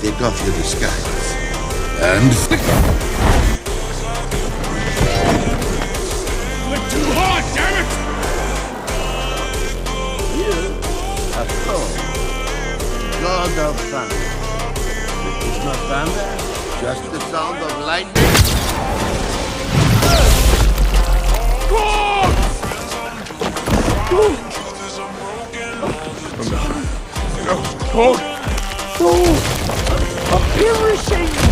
Take off your disguise. And... Went too hard, damn it! You are Thor, God of thunder. It is not thunder, just the sound of lightning. Everything